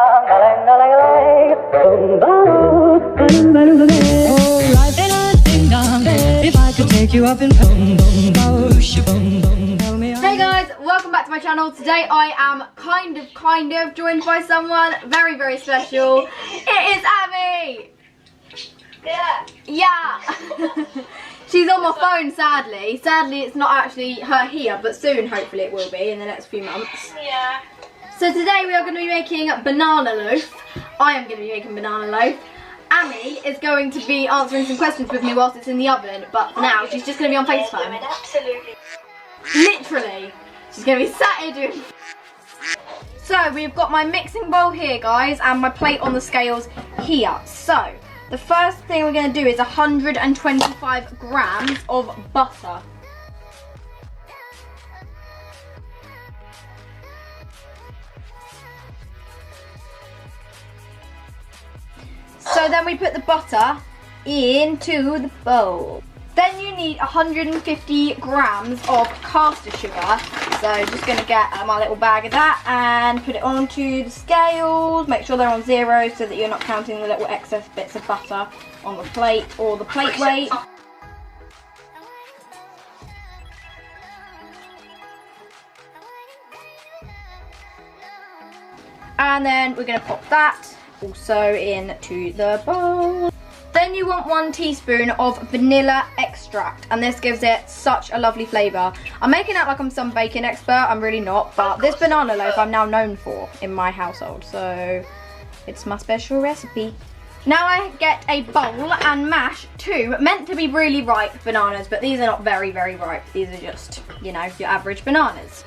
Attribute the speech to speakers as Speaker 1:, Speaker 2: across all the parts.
Speaker 1: life ain't a ding dong. If I could take you up in boom boom boom, boom boom, tell me.
Speaker 2: Hey guys, welcome back to my channel. Today I am kind of joined by someone very, very special. It is Abby. Yeah. She's on my phone, sadly. Sadly, it's not actually her here, but soon, hopefully, it will be in the next few months.
Speaker 3: Yeah.
Speaker 2: So today we are going to be making banana loaf. I am going to be making banana loaf. Amy is going to be answering some questions with me whilst it's in the oven, but for now she's just going to be on FaceTime.
Speaker 3: Absolutely.
Speaker 2: Literally. She's going to be sat here doing... So we've got my mixing bowl here, guys, and my plate on the scales here. So the first thing we're going to do is 125 grams of butter. So then we put the butter into the bowl. Then you need 150 grams of caster sugar. So just going to get my little bag of that and put it onto the scales. Make sure they're on 0 so that you're not counting the little excess bits of butter on the plate or the plate weight. And then we're going to pop that also into the bowl. Then you want 1 teaspoon of vanilla extract, and this gives it such a lovely flavour. I'm making out like I'm some baking expert, I'm really not, but this banana loaf I'm now known for in my household, so it's my special recipe. Now I get a bowl and mash 2 meant to be really ripe bananas, but these are not very, very ripe. These are just, you know, your average bananas.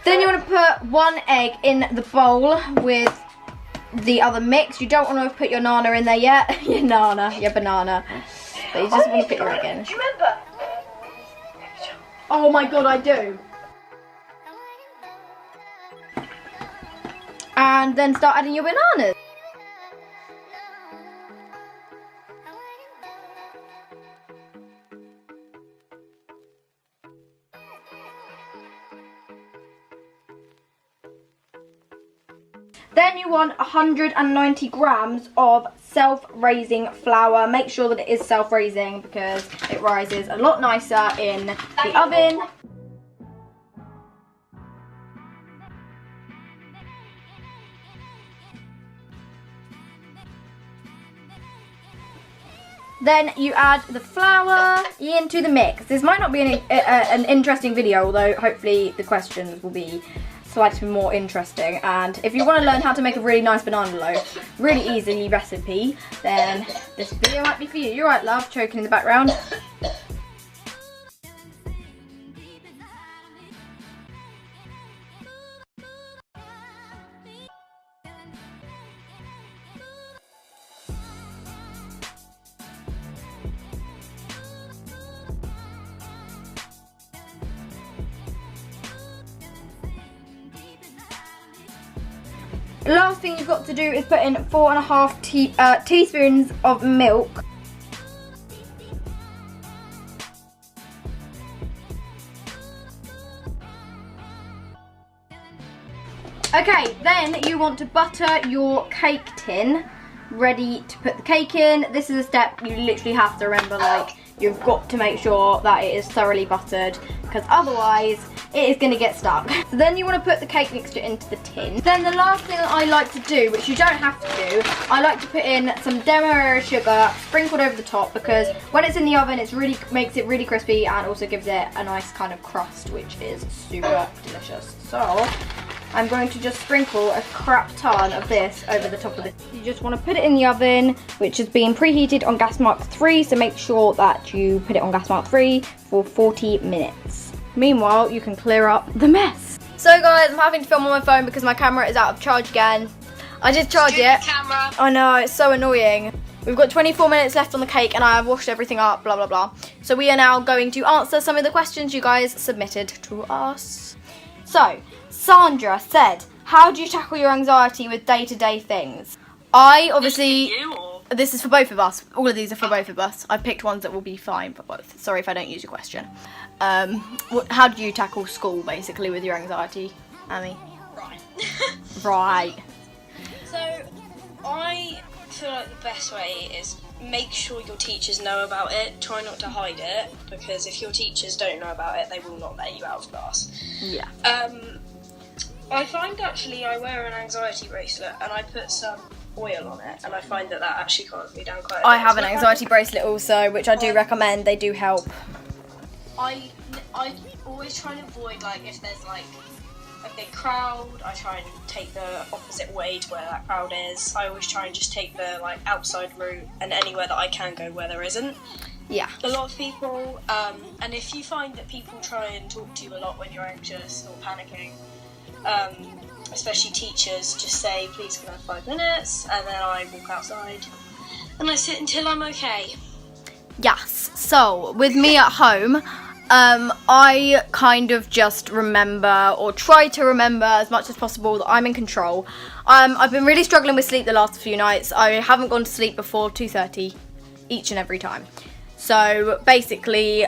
Speaker 2: Then you want to put 1 egg in the bowl with the other mix. You don't want to put your nana in there yet. Your banana. But you just want to put your egg in.
Speaker 3: Do you remember?
Speaker 2: Oh my god, I do. And then start adding your bananas. Then you want 190 grams of self-raising flour. Make sure that it is self-raising because it rises a lot nicer in the oven. Then you add the flour into the mix. This might not be an interesting video, although hopefully the questions will be slightly more interesting. And if you want to learn how to make a really nice banana loaf, really easy recipe, then this video might be for you. You're right, love, choking in the background. Last thing you've got to do is put in 4.5 teaspoons of milk. Okay, then you want to butter your cake tin, ready to put the cake in. This is a step you literally have to remember, like, you've got to make sure that it is thoroughly buttered, because otherwise it is going to get stuck. So then you want to put the cake mixture into the tin. Then the last thing that I like to do, which you don't have to do, I like to put in some demerara sugar sprinkled over the top, because when it's in the oven it really makes it really crispy and also gives it a nice kind of crust, which is super delicious. So I'm going to just sprinkle a crap ton of this over the top of it. You just want to put it in the oven, which has been preheated on gas mark 3, so make sure that you put it on gas mark 3 for 40 minutes. Meanwhile, you can clear up the mess. So guys, I'm having to film on my phone because my camera is out of charge again. I did charge it.
Speaker 3: Camera.
Speaker 2: I know, it's so annoying. We've got 24 minutes left on the cake and I have washed everything up, blah, blah, blah. So we are now going to answer some of the questions you guys submitted to us. So, Sandra said, how do you tackle your anxiety with day-to-day things? I obviously...
Speaker 3: You or?
Speaker 2: This is for both of us. All of these are for both of us. I've picked ones that will be fine for both. Sorry if I don't use your question. How do you tackle school, basically, with your anxiety, Amy?
Speaker 3: Right.
Speaker 2: Right.
Speaker 3: So, I feel like the best way is make sure your teachers know about it. Try not to hide it, because if your teachers don't know about it, they will not let you out of class.
Speaker 2: Yeah.
Speaker 3: I find actually I wear an anxiety bracelet and I put some oil on it, and I find that actually calms me down quite a bit.
Speaker 2: I have an anxiety bracelet also, which I do recommend. They do help.
Speaker 3: I always try and avoid, like, if there's like a big crowd, I try and take the opposite way to where that crowd is. I always try and just take the like outside route, and anywhere that I can go where there isn't
Speaker 2: Yeah.
Speaker 3: a lot of people. And if you find that people try and talk to you a lot when you're anxious or panicking, especially teachers, just say, please can I have 5 minutes, and then I walk outside and I sit until I'm okay.
Speaker 2: Yes. So, with me at home, I kind of just remember, or try to remember as much as possible, that I'm in control. I've been really struggling with sleep the last few nights. I haven't gone to sleep before 2:30 each and every time. So basically,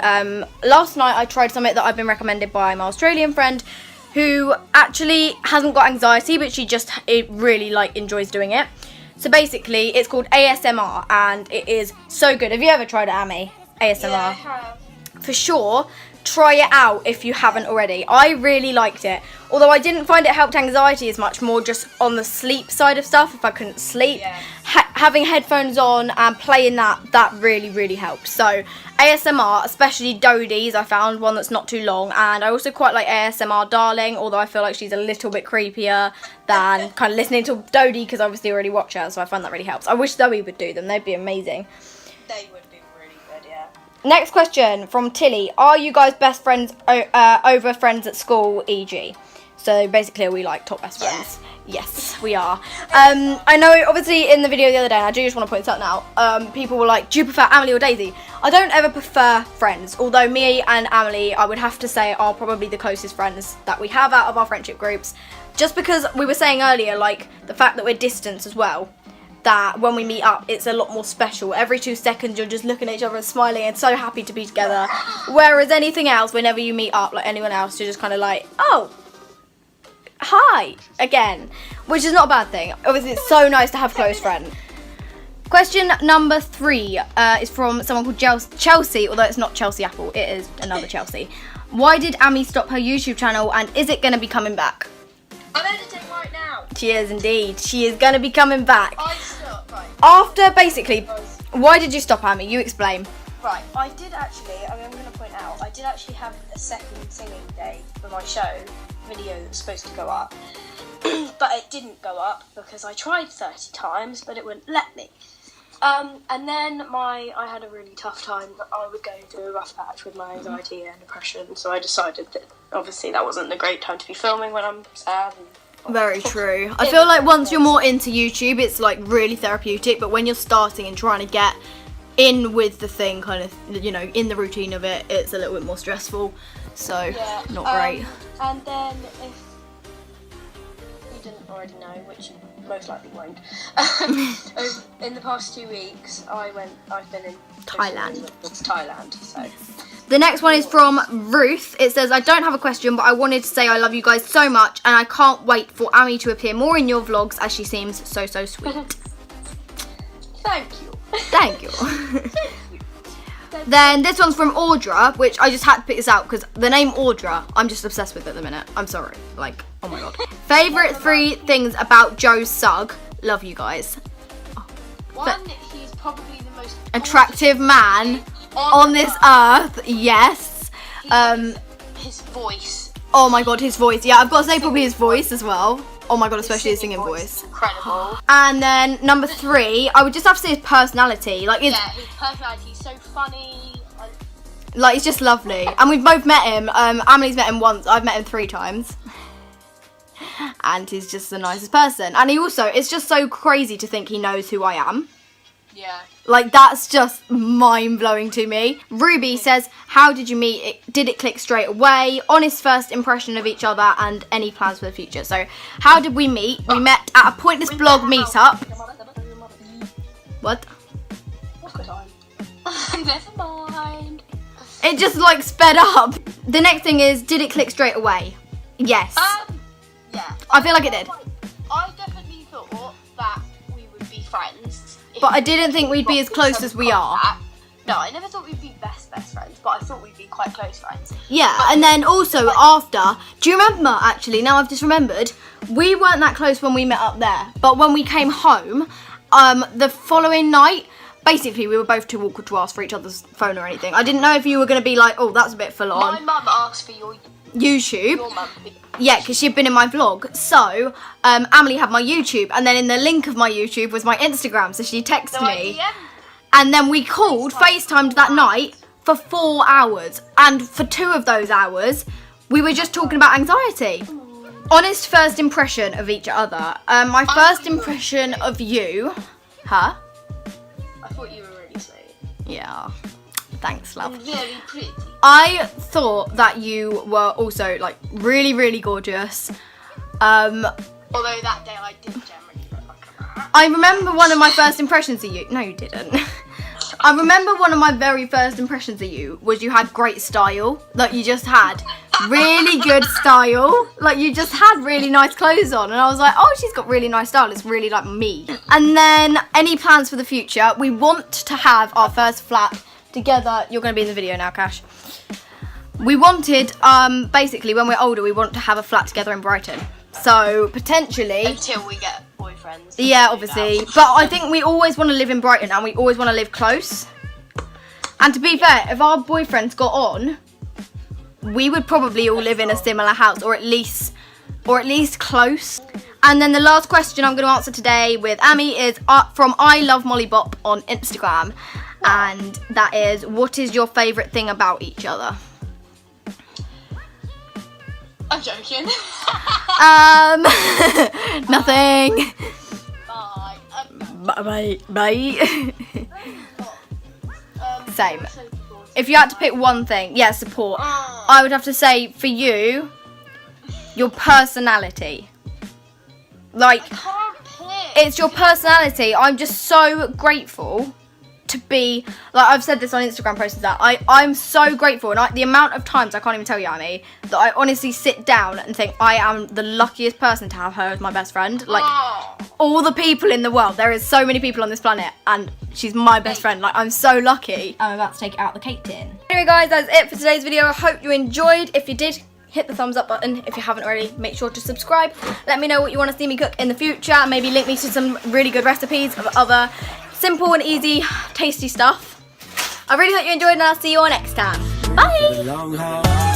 Speaker 2: last night I tried something that I've been recommended by my Australian friend, who actually hasn't got anxiety, but she just really like enjoys doing it. So basically, it's called ASMR, and it is so good. Have you ever tried it, Amy? ASMR?
Speaker 3: Yeah, I have.
Speaker 2: For sure, try it out if you haven't already. I really liked it. Although I didn't find it helped anxiety as much, more just on the sleep side of stuff. If I couldn't sleep,
Speaker 3: Yeah.
Speaker 2: Having headphones on and playing that really, really helped. So ASMR, especially Dodie's, I found one that's not too long. And I also quite like ASMR Darling, although I feel like she's a little bit creepier than kind of listening to Dodie, because I obviously already watch her, so I find that really helps. I wish Zoe would do them. They'd be amazing.
Speaker 3: They would be really good, yeah.
Speaker 2: Next question from Tilly. Are you guys best friends over friends at school, e.g.? So basically, are we like top best friends? Yes, we are. I know, obviously, in the video the other day, and I do just want to point this out now, people were like, do you prefer Emily or Daisy? I don't ever prefer friends, although me and Emily, I would have to say, are probably the closest friends that we have out of our friendship groups. Just because we were saying earlier, like, the fact that we're distant as well, that when we meet up, it's a lot more special. Every 2 seconds, you're just looking at each other and smiling and so happy to be together. Whereas anything else, whenever you meet up, like anyone else, you're just kind of like, oh, hi, again. Which is not a bad thing. Obviously, it's so nice to have close friends. Question number 3 is from someone called Chelsea, although it's not Chelsea Apple, it is another Chelsea. Why did Amy stop her YouTube channel, and is it going to be coming back?
Speaker 3: I'm editing right now.
Speaker 2: She is indeed. She is going to be coming back.
Speaker 3: I stopped, right.
Speaker 2: After, basically, why did you stop, Amy? You explain.
Speaker 3: Right, I did actually, I'm going to point out, I did actually have a second singing day for my show video that was supposed to go up. But it didn't go up because I tried 30 times, but it wouldn't let me. And then I had a really tough time. I was going through a rough patch with my anxiety and depression, so I decided that obviously that wasn't the great time to be filming when I'm sad.
Speaker 2: Very true. I feel like once you're more into YouTube, it's like really therapeutic, but when you're starting and trying to get in with the thing, kind of, you know, in the routine of it, it's a little bit more stressful, so
Speaker 3: Yeah,
Speaker 2: not great.
Speaker 3: And then if you didn't already know, which you most likely won't, in the past 2 weeks I've been in
Speaker 2: Thailand.
Speaker 3: It's Thailand, so.
Speaker 2: The next one is from Ruth. It says, I don't have a question, but I wanted to say I love you guys so much, and I can't wait for Amy to appear more in your vlogs, as she seems so sweet.
Speaker 3: Thank you.
Speaker 2: Thank you. Then this one's from Audra, which I just had to pick this out because the name Audra, I'm just obsessed with at the minute. I'm sorry. Like, oh my god. Favourite 3 things about Joe's Sugg. Love you guys.
Speaker 3: One, he's probably the most
Speaker 2: Attractive man on this earth. Yes.
Speaker 3: His voice.
Speaker 2: Oh my god, his voice. Yeah, I've got to say probably his voice as well. Oh my god, especially his singing voice.
Speaker 3: Incredible.
Speaker 2: And then number 3, I would just have to say his personality. Like,
Speaker 3: Yeah, his personality is so funny.
Speaker 2: Like, he's just lovely. And we've both met him. Emily's met him once. I've met him 3 times. And he's just the nicest person. And he also, it's just so crazy to think he knows who I am.
Speaker 3: Yeah.
Speaker 2: Like, that's just mind-blowing to me. Ruby says, how did you meet? Did it click straight away? Honest first impression of each other and any plans for the future. So, how did we meet? We met at a Pointless Blog meetup. What?
Speaker 3: Never mind.
Speaker 2: It just, like, sped up. The next thing is, did it click straight away? Yes.
Speaker 3: Yeah.
Speaker 2: I feel like it did.
Speaker 3: I definitely thought that we would be friends.
Speaker 2: But I didn't think we'd be as close as we are.
Speaker 3: No, I never thought we'd be best friends, but I thought we'd be quite close friends.
Speaker 2: Yeah, and then also after, do you remember, actually, now I've just remembered, we weren't that close when we met up there, but when we came home, the following night, basically we were both too awkward to ask for each other's phone or anything. I didn't know if you were going to be like, oh, that's a bit full on.
Speaker 3: My mum asked for your
Speaker 2: YouTube.
Speaker 3: Your mum.
Speaker 2: Yeah, because she'd been in my vlog. So, Amelie had my YouTube, and then in the link of my YouTube was my Instagram, so she texted me. And then we called, FaceTimed that night for 4 hours. And for 2 of those hours, we were just talking about anxiety. Honest first impression of each other. My first impression of you. Huh?
Speaker 3: I thought you were really sweet.
Speaker 2: Yeah. Thanks, love.
Speaker 3: And very pretty.
Speaker 2: I thought that you were also, like, really, really gorgeous.
Speaker 3: Although that day I did generally look like a rat.
Speaker 2: I remember one of my first impressions of you. No, you didn't. I remember one of my very first impressions of you was you had great style. Like, you just had really good style. Like, you just had really nice clothes on. And I was like, oh, she's got really nice style. It's really like me. And then, any plans for the future? We want to have our first flat together. You're going to be in the video now, Cash. We wanted, basically, when we're older, we want to have a flat together in Brighton. So, potentially...
Speaker 3: Until we get boyfriends.
Speaker 2: Yeah, obviously. But I think we always want to live in Brighton and we always want to live close. And to be fair, if our boyfriends got on, we would probably all live in a similar house, or at least close. And then the last question I'm going to answer today with Amy is from I Love Molly.bop on Instagram. And that is, what is your favourite thing about each other?
Speaker 3: I'm joking.
Speaker 2: Nothing.
Speaker 3: Bye.
Speaker 2: Bye. Same. If you had to pick one thing, yeah, support. I would have to say, for you, your personality. Like, it's your personality. I'm just so grateful to be, like, I've said this on Instagram posts that I'm so grateful, and the amount of times, I can't even tell you, Amy, that I honestly sit down and think I am the luckiest person to have her as my best friend. Like, all the people in the world, there is so many people on this planet, and she's my best friend. Like, I'm so lucky. I'm about to take out the cake tin. Anyway, guys, that's it for today's video. I hope you enjoyed. If you did, hit the thumbs up button. If you haven't already, make sure to subscribe. Let me know what you want to see me cook in the future. Maybe link me to some really good recipes of other simple and easy, tasty stuff. I really hope you enjoyed, and I'll see you all next time. Bye!